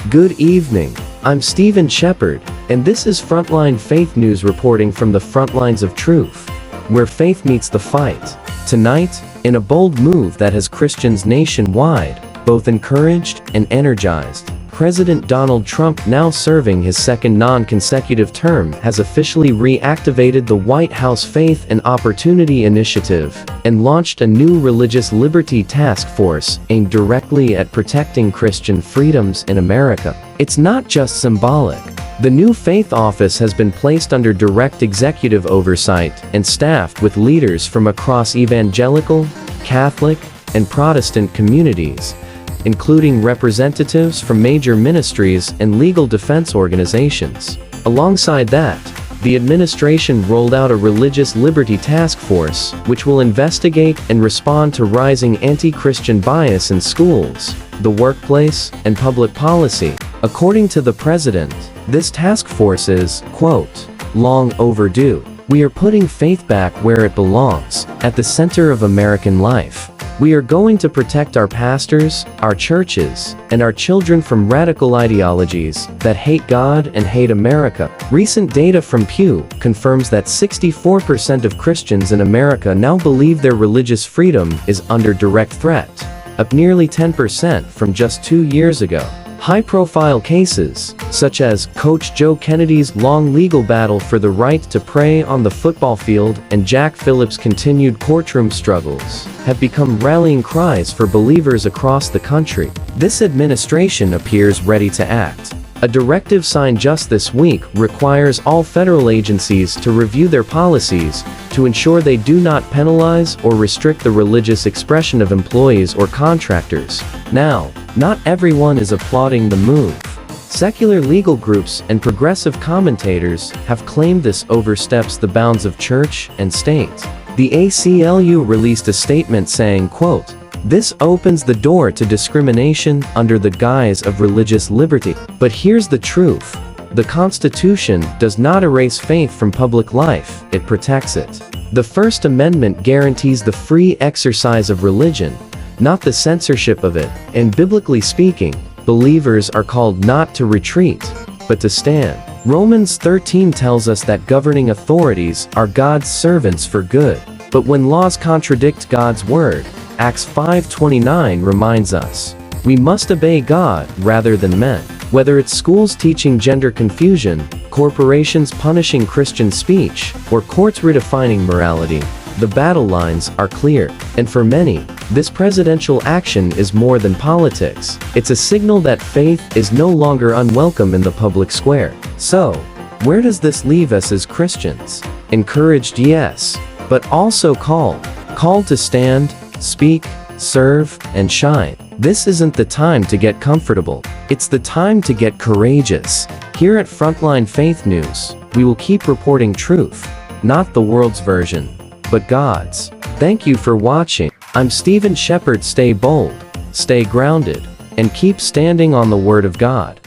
Good evening. I'm Stephen Shepherd, and this is Frontline Faith News reporting from the front lines of truth, where faith meets the fight. Tonight, in a bold move that has Christians nationwide both encouraged and energized, President Donald Trump, now serving his second non-consecutive term, has officially reactivated the White House Faith and Opportunity Initiative and launched a new religious liberty task force aimed directly at protecting Christian freedoms in America. It's not just symbolic. The new faith office has been placed under direct executive oversight and staffed with leaders from across evangelical, Catholic, and Protestant communities, including representatives from major ministries and legal defense organizations. Alongside that, the administration rolled out a religious liberty task force, which will investigate and respond to rising anti-Christian bias in schools, the workplace, and public policy. According to the president, this task force is, quote, long overdue. We are putting faith back where it belongs, at the center of American life. We are going to protect our pastors, our churches, and our children from radical ideologies that hate God and hate America. Recent data from Pew confirms that 64% of Christians in America now believe their religious freedom is under direct threat, up nearly 10% from just 2 years ago. High-profile cases, such as Coach Joe Kennedy's long legal battle for the right to pray on the football field and Jack Phillips' continued courtroom struggles, have become rallying cries for believers across the country. This administration appears ready to act. A directive signed just this week requires all federal agencies to review their policies to ensure they do not penalize or restrict the religious expression of employees or contractors. Now, not everyone is applauding the move. Secular legal groups and progressive commentators have claimed this oversteps the bounds of church and state. The ACLU released a statement saying, quote, "This opens the door to discrimination under the guise of religious liberty. But here's the truth. The Constitution does not erase faith from public life, it protects it. The First Amendment guarantees the free exercise of religion, not the censorship of it, and biblically speaking, believers are called not to retreat, but to stand." Romans 13 tells us that governing authorities are God's servants for good. But when laws contradict God's word, Acts 5:29 reminds us, we must obey God rather than men. Whether it's schools teaching gender confusion, corporations punishing Christian speech, or courts redefining morality, the battle lines are clear. And for many, this presidential action is more than politics. It's a signal that faith is no longer unwelcome in the public square. So, where does this leave us as Christians? Encouraged, yes, but also called to stand, speak, serve, and shine. This isn't the time to get comfortable. It's the time to get courageous. Here at Frontline Faith News, we will keep reporting truth, not the world's version, but God's. Thank you for watching. I'm Stephen Shepherd. Stay bold, stay grounded, and keep standing on the Word of God.